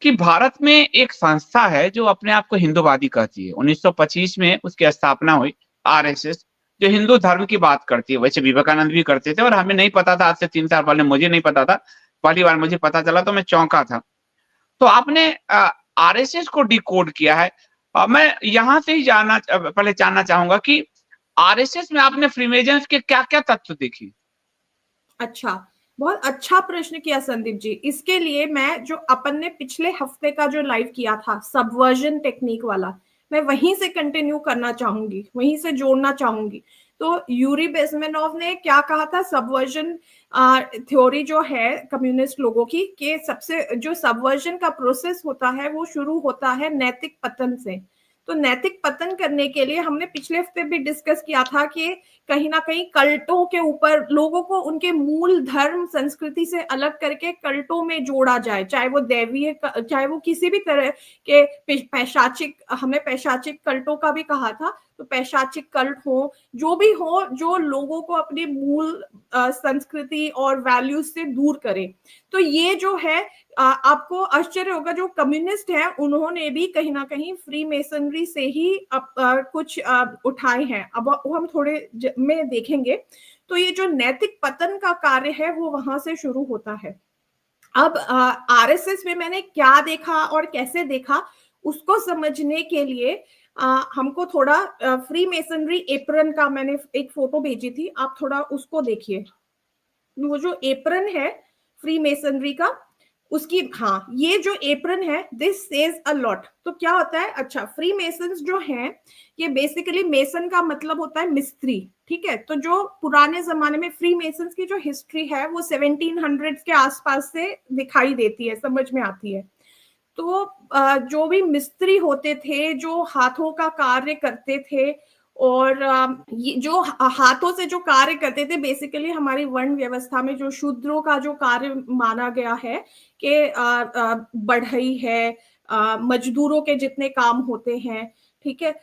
कि भारत में एक संस्था है जो अपने आप को हिंदूवादी कहती है। 1925 में उसकी स्थापना हुई, आरएसएस, जो हिंदू धर्म की बात करती है। वैसे विवेकानंद भी करते थे और हमें नहीं पता था, आज से 3 साल पहले मुझे नहीं पता था। पहली बार मुझे पता चला तो मैं चौंका था। तो आपने आरएसएस को डिकोड किया है। मैं यहाँ से ही पहले जानना चाहूँगा कि आरएसएस में आपने फ्रीमेजन्स के क्या-क्या तत्व देखे? अच्छा, बहुत अच्छा प्रश्न किया संदीप जी। इसके लिए मैं जो अपन ने पिछले हफ्ते का जो लाइव किया था सबवर्जन टेक्निक वाला, मैं वहीं से कंटिन्यू करना चाहूंगी, वहीं से जोड़ना चाहूंगी। तो यूरी बेसमेनोव ने क्या कहा था, सबवर्जन थ्योरी जो है कम्युनिस्ट लोगों की, कि सबसे जो सबवर्जन का प्रोसेस होता है वो शुरू होता है नैतिक पतन से। तो नैतिक पतन करने के लिए हमने पिछले हफ्ते भी डिस्कस किया था कि कहीं ना कहीं कल्टों के ऊपर लोगों को उनके मूल धर्म संस्कृति से अलग करके कल्टों में जोड़ा जाए, चाहे वो दैवीय, चाहे वो किसी भी तरह के पैशाचिक, हमने पैशाचिक कल्टों का भी कहा था, तो पैशाचिक कल्ट हो, जो भी हो, जो लोगों को अपनी मूल संस्कृति और वैल्यूज से दूर करे। तो ये जो है आपको आश्चर्य होगा, जो कम्युनिस्ट हैं उन्होंने भी कहीं ना कहीं फ्री मेसनरी से ही कुछ उठाए हैं। अब वो हम थोड़े में देखेंगे। तो ये जो नैतिक पतन का कार्य है वो वहां से शुरू होता है। अब आरएसएस में मैंने क्या देखा और कैसे देखा, उसको समझने के लिए हमको थोड़ा फ्री मेसनरी एप्रन का मैंने एक फोटो भेजी थी, आप थोड़ा उसको देखिए। वो जो एप्रन है फ्री मेसनरी का, उसकी, हाँ, ये जो एप्रन है, दिस सेज अ लॉट। तो क्या होता है, अच्छा, फ्री मेसन्स जो हैं, ये बेसिकली, मेसन का मतलब होता है मिस्त्री, ठीक है। तो जो पुराने जमाने में फ्री मेसन्स की जो हिस्ट्री है वो 1700 के आसपास से दिखाई देती है, समझ में आती है। तो जो भी मिस्त्री होते थे, जो हाथों का कार्य करते थे, और ये जो हाथों से जो कार्य करते थे, बेसिकली हमारी वर्ण व्यवस्था में जो शूद्रों का जो कार्य माना गया है कि बढ़ई है, मजदूरों के जितने काम होते हैं, ठीक है,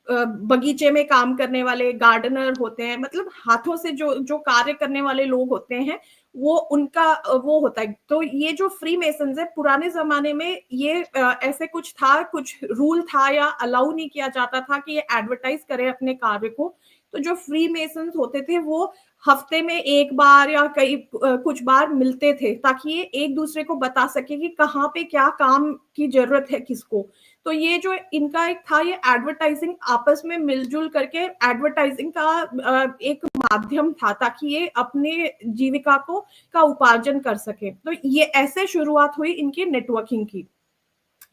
बगीचे में काम करने वाले गार्डनर होते हैं, मतलब हाथों से जो जो कार्य करने वाले लोग होते हैं, वो उनका वो होता है। तो ये जो फ्री मेसन्स है, पुराने जमाने में ये ऐसे कुछ था, कुछ रूल था या अलाउ नहीं किया जाता था कि ये एडवर्टाइज करें अपने कार्य को। तो जो फ्री मेसन्स होते थे वो हफ्ते में एक बार या कई कुछ बार मिलते थे, ताकि ये एक दूसरे को बता सके कि कहाँ पे क्या काम की जरूरत है किसको। तो ये जो इनका एक था, ये एडवर्टाइजिंग, आपस में मिलजुल करके एडवर्टाइजिंग का एक माध्यम था, ताकि ये अपने जीविका को का उपार्जन कर सके। तो ये ऐसे शुरुआत हुई इनकी नेटवर्किंग की।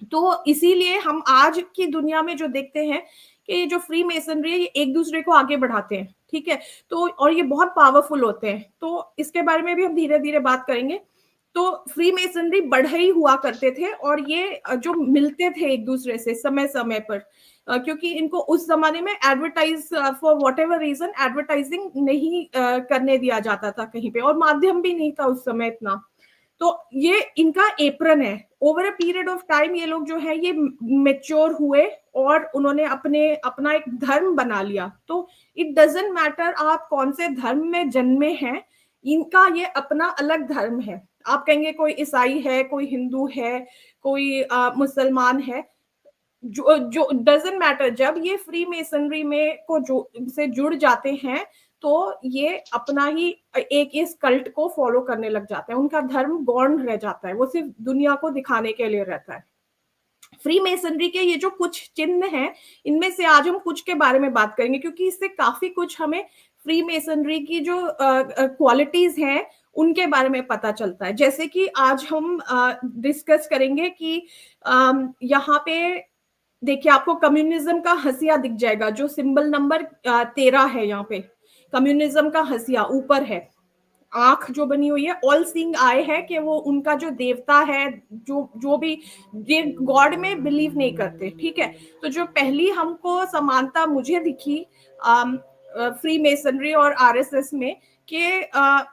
तो इसीलिए हम आज की दुनिया में जो देखते हैं कि ये जो फ्री मेसनरी है, ये एक दूसरे को आगे बढ़ाते हैं, ठीक है। तो और ये बहुत पावरफुल होते हैं, तो इसके बारे में भी हम धीरे धीरे बात करेंगे। तो फ्री मेसनरी बढ़ई हुआ करते थे, और ये जो मिलते थे एक दूसरे से समय समय पर, क्योंकि इनको उस जमाने में advertise, for whatever reason, advertising नहीं करने दिया जाता था कहीं पे, और माध्यम भी नहीं था उस समय इतना। तो ये इनका एप्रन है। Over a period of time ये लोग जो है ये मेच्योर हुए, और उन्होंने अपना एक धर्म बना लिया। तो इट डजेंट मैटर आप कौन से धर्म में जन्मे हैं, इनका ये अपना अलग धर्म है। आप कहेंगे कोई ईसाई है, कोई हिंदू है, कोई मुसलमान है, जो जो डजेंट मैटर, जब ये फ्री मेसनरी में को जो से जुड़ जाते हैं, तो ये अपना ही एक इस कल्ट को फॉलो करने लग जाते हैं। उनका धर्म गौण रह जाता है, वो सिर्फ दुनिया को दिखाने के लिए रहता है। फ्री मेसनरी के ये जो कुछ चिन्ह हैं, इनमें से आज हम कुछ के बारे में बात करेंगे, क्योंकि इससे काफी कुछ हमें फ्री मेसनरी की जो क्वालिटीज हैं उनके बारे में पता चलता है। जैसे कि आज हम डिस्कस करेंगे कि यहाँ पे देखिए, आपको कम्युनिज्म का हसिया दिख जाएगा, जो सिंबल नंबर 13 है। यहाँ पे कम्युनिज्म का हसिया ऊपर है, आंख जो बनी हुई है, ऑल सीइंग आई है, कि वो उनका जो देवता है, जो जो भी, ये गॉड में बिलीव नहीं करते, ठीक है। तो जो पहली हमको समानता मुझे दिखी फ्री मेसनरी और आरएसएस में, कि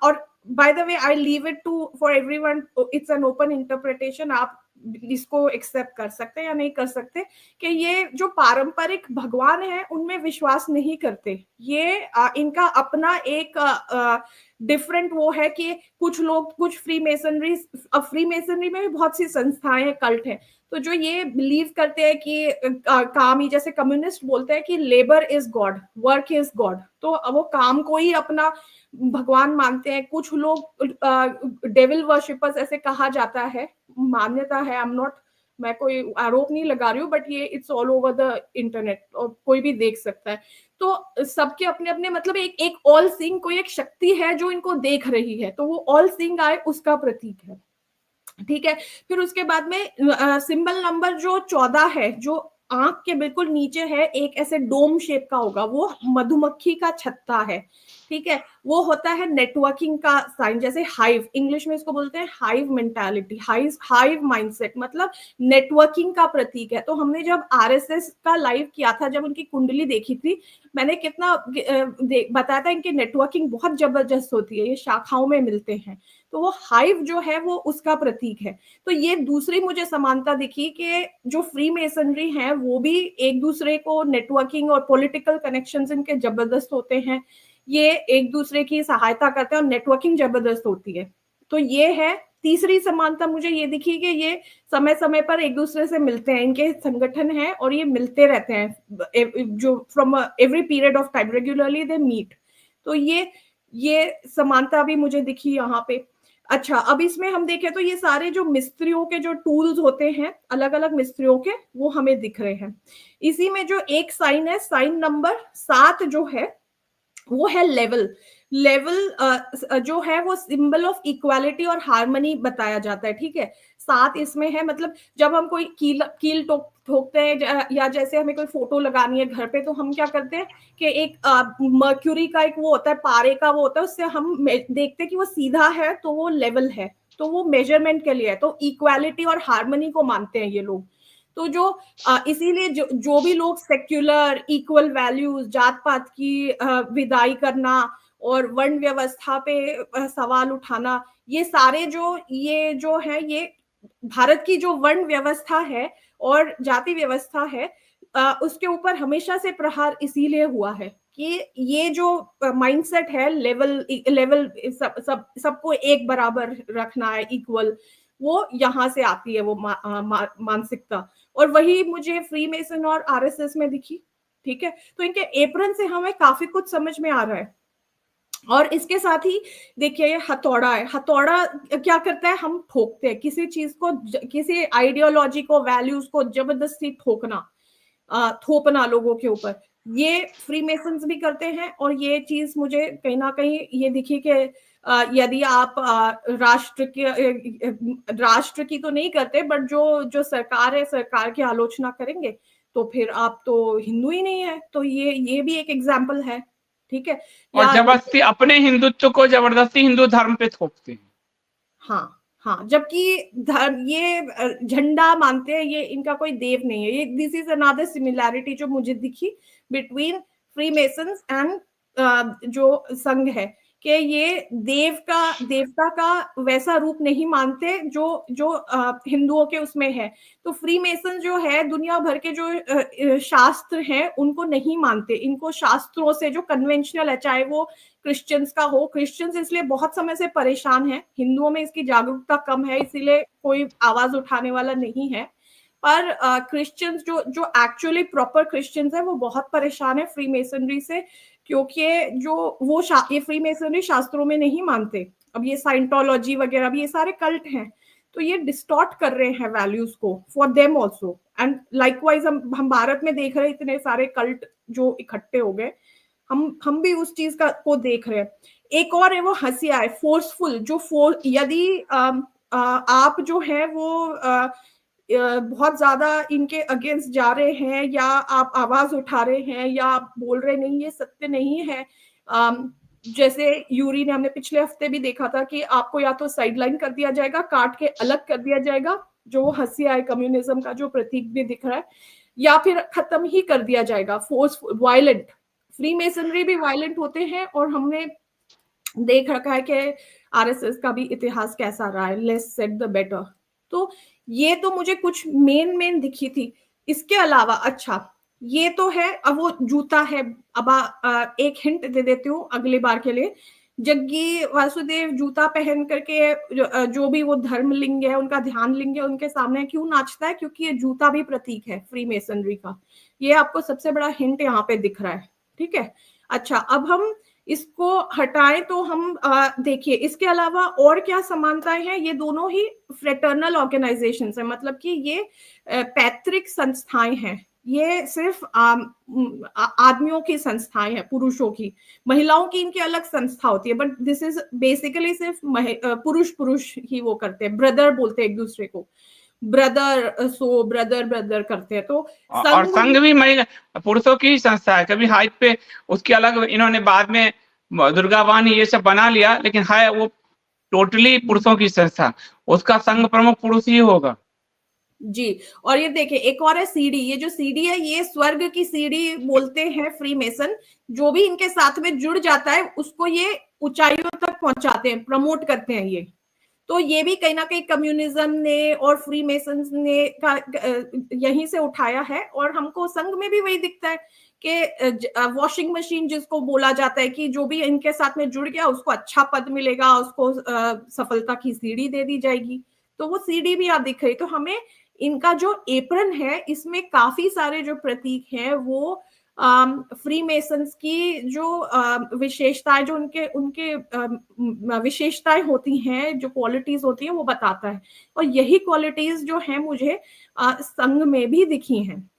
और by the way I leave it to for everyone, it's an open interpretation, आप इसको एक्सेप्ट कर सकते या नहीं कर सकते कि ये जो पारंपरिक भगवान है उनमें विश्वास नहीं करते। ये इनका अपना एक डिफरेंट वो है कि कुछ लोग कुछ फ्री मेसनरी में भी बहुत सी संस्थाएं कल्ट है, तो जो ये बिलीव करते हैं कि काम ही, जैसे कम्युनिस्ट बोलते हैं कि labour is God, work is God, तो वो काम को ही अपना भगवान मानते हैं। कुछ लोग डेविल वर्शिपर्स ऐसे कहा जाता है, मान्यता है, आई एम नॉट, मैं कोई आरोप नहीं लगा रही हूँ, बट ये it's all over the internet और कोई भी देख सकता है। तो सबके अपने अपने मतलब एक ऑल सीइंग कोई एक शक्ति है जो इनको देख रही है, तो वो ऑल सीइंग आए उसका प्रतीक है, ठीक है। फिर उसके बाद में सिंबल नंबर जो 14 है, जो आंख के बिल्कुल नीचे है, एक ऐसे डोम शेप का होगा, वो मधुमक्खी का छत्ता है, ठीक है। वो होता है नेटवर्किंग का साइन, जैसे हाइव, इंग्लिश में इसको बोलते हैं हाइव मेंटालिटी, हाइव माइंडसेट, मतलब नेटवर्किंग का प्रतीक है। तो हमने जब आरएसएस का लाइव किया था, जब उनकी कुंडली देखी थी, मैंने कितना बताया था इनकी नेटवर्किंग बहुत जबरदस्त होती है, ये शाखाओं में मिलते हैं, तो वो हाइव जो है वो उसका प्रतीक है। तो ये दूसरी मुझे समानता दिखी कि जो फ्री मेसनरी है वो भी एक दूसरे को नेटवर्किंग और पॉलिटिकल कनेक्शंस इनके जबरदस्त होते हैं, ये एक दूसरे की सहायता करते हैं और नेटवर्किंग जबरदस्त होती है। तो ये है तीसरी समानता मुझे ये दिखी कि ये समय समय पर एक दूसरे से मिलते हैं, इनके संगठन है और ये मिलते रहते हैं, जो from every period of time regularly they meet. तो ये समानता भी मुझे दिखी यहाँ पे। अच्छा, अब इसमें हम देखें तो ये सारे जो मिस्त्रियों के जो टूल्स होते हैं अलग अलग मिस्त्रियों के, वो हमें दिख रहे हैं। इसी में जो एक साइन है, साइन नंबर 7 जो है वो है लेवल। जो है वो सिंबल ऑफ इक्वालिटी और हार्मनी बताया जाता है, ठीक है। 7 इसमें है, मतलब जब हम कोई कील ठोकते हैं या जैसे हमें कोई फोटो लगानी है घर पे, तो हम क्या करते हैं कि एक मर्क्यूरी का एक वो होता है, पारे का वो होता है, उससे हम देखते हैं कि वो सीधा है तो वो लेवल है, तो वो मेजरमेंट के लिए है। तो इक्वालिटी और हार्मनी को मानते हैं ये लोग। तो जो इसीलिए जो भी लोग सेक्युलर, इक्वल वैल्यूज, जात पात की विदाई करना और वर्ण व्यवस्था पे सवाल उठाना, ये सारे जो है ये भारत की जो वर्ण व्यवस्था है और जाति व्यवस्था है, उसके ऊपर हमेशा से प्रहार इसीलिए हुआ है कि ये जो माइंडसेट है, लेवल सबको एक बराबर रखना है, इक्वल, वो यहाँ से आती है वो मानसिकता। और वही मुझे फ्री मेसन और आरएसएस में दिखी, ठीक है। तो इनके एप्रन से हमें काफी कुछ समझ में आ रहा है। और इसके साथ ही देखिए ये हथौड़ा है, हथौड़ा क्या करता है, हम ठोकते हैं किसी चीज को, किसी आइडियोलॉजी को, वैल्यूज को जबरदस्ती ठोकना, थोपना लोगों के ऊपर, ये फ्री मेसन्स भी करते हैं। और ये चीज मुझे कहीं ना कहीं ये दिखी कि यदि आप राष्ट्र की तो नहीं करते, बट जो सरकार है, सरकार की आलोचना करेंगे, तो फिर आप तो हिंदू ही नहीं है। तो ये भी एक एग्जाम्पल है, ठीक है। और या जबरदस्ती अपने हिंदुत्व को जबरदस्ती हिंदू धर्म पे थोपते हैं। हाँ हाँ, जबकि धर्म ये झंडा मानते हैं, ये इनका कोई देव नहीं है। ये दिस इज अनदर सिमिलैरिटी जो मुझे दिखी बिटवीन फ्री मेसन्स एंड जो संघ है, कि ये देवता का वैसा रूप नहीं मानते जो हिंदुओं के उसमें है। तो फ्री मेसन जो है दुनिया भर के जो शास्त्र हैं उनको नहीं मानते, इनको शास्त्रों से जो कन्वेंशनल है, चाहे वो क्रिश्चियंस का हो, क्रिश्चियंस इसलिए बहुत समय से परेशान है, हिंदुओं में इसकी जागरूकता कम है, इसीलिए कोई आवाज उठाने वाला नहीं है। पर क्रिश्चियंस जो एक्चुअली प्रॉपर क्रिश्चियंस है वो बहुत परेशान है फ्री मेसनरी से, क्योंकि ये फ्री मेसनरी शास्त्रों में नहीं मानते। अब ये साइंटोलॉजी वगैरह भी, ये सारे कल्ट हैं, तो ये डिस्टॉर्ट कर रहे हैं वैल्यूज को for them also. And likewise हम भारत में देख रहे हैं इतने सारे कल्ट जो इकट्ठे हो गए, हम भी उस चीज को देख रहे हैं। एक और है वो हंसिया है, फोर्सफुल, यदि आप जो है वो बहुत ज्यादा इनके अगेंस्ट जा रहे हैं, या आप आवाज उठा रहे हैं, या आप बोल रहे नहीं ये सत्य नहीं है, जैसे यूरी ने हमने पिछले हफ्ते भी देखा था कि आपको या तो साइडलाइन कर दिया जाएगा, काट के अलग कर दिया जाएगा, जो हंसिया है कम्युनिज्म का जो प्रतीक भी दिख रहा है, या फिर खत्म ही कर दिया जाएगा, फोर्स, वायलेंट। फ्री मेसनरी भी वायलेंट होते हैं, और हमने देख रखा है कि आरएसएस का भी इतिहास कैसा रहा है, लेस सेड द बेटर, तो ये तो मुझे कुछ मेन दिखी थी। इसके अलावा अच्छा, ये तो है, अब वो जूता है। अब एक हिंट दे देती हूँ अगली बार के लिए। जग्गी वासुदेव जूता पहन करके जो भी वो धर्मलिंग है, उनका ध्यान लिंग है, उनके सामने क्यों नाचता है? क्योंकि ये जूता भी प्रतीक है फ्री मेसनरी का। ये आपको सबसे बड़ा हिंट यहाँ पे दिख रहा है, ठीक है। अच्छा, अब हम इसको हटाएं तो हम देखिए इसके अलावा और क्या समानताएं हैं। ये दोनों ही फ्रेटर्नल ऑर्गेनाइजेशंस है, मतलब कि ये पैतृक संस्थाएं हैं। ये सिर्फ आदमियों की संस्थाएं हैं, पुरुषों की। महिलाओं की इनकी अलग संस्था होती है, बट दिस इज बेसिकली सिर्फ पुरुष पुरुष ही वो करते हैं, ब्रदर बोलते हैं एक दूसरे को, ब्रदर, सो ब्रदर ब्रदर करते हैं। तो और संघ संघ भी महिला पुरुषों की ही संस्था है। कभी हाइट पे उसकी अलग इन्होंने बाद में दुर्गा वाणी ये सब बना लिया, लेकिन है वो टोटली पुरुषों की संस्था। उसका संघ प्रमुख पुरुष ही होगा। जी। और ये देखिए एक और है सीढ़ी। ये जो सीढ़ी है, ये स्वर्ग की सीढ़ी बोलते हैं फ्री मेसन। जो भी इनके साथ में जुड़ जाता है उसको ये ऊंचाइयों तक पहुंचाते हैं, प्रमोट करते हैं ये। तो ये भी कहीं ना कहीं कम्युनिज्म ने और फ्री मेसन ने यहीं से उठाया है। और हमको संघ में भी वही दिखता है कि वॉशिंग मशीन जिसको बोला जाता है कि जो भी इनके साथ में जुड़ गया उसको अच्छा पद मिलेगा, उसको सफलता की सीढ़ी दे दी जाएगी। तो वो सीढ़ी भी आप दिख रही। तो हमें इनका जो एप्रन है, इसमें काफी सारे जो प्रतीक हैं वो फ्री मेसन्स की जो विशेषताएं, जो उनके उनके विशेषताएं होती हैं, जो क्वालिटीज होती हैं, वो बताता है। और यही क्वालिटीज जो है मुझे संघ में भी दिखी हैं।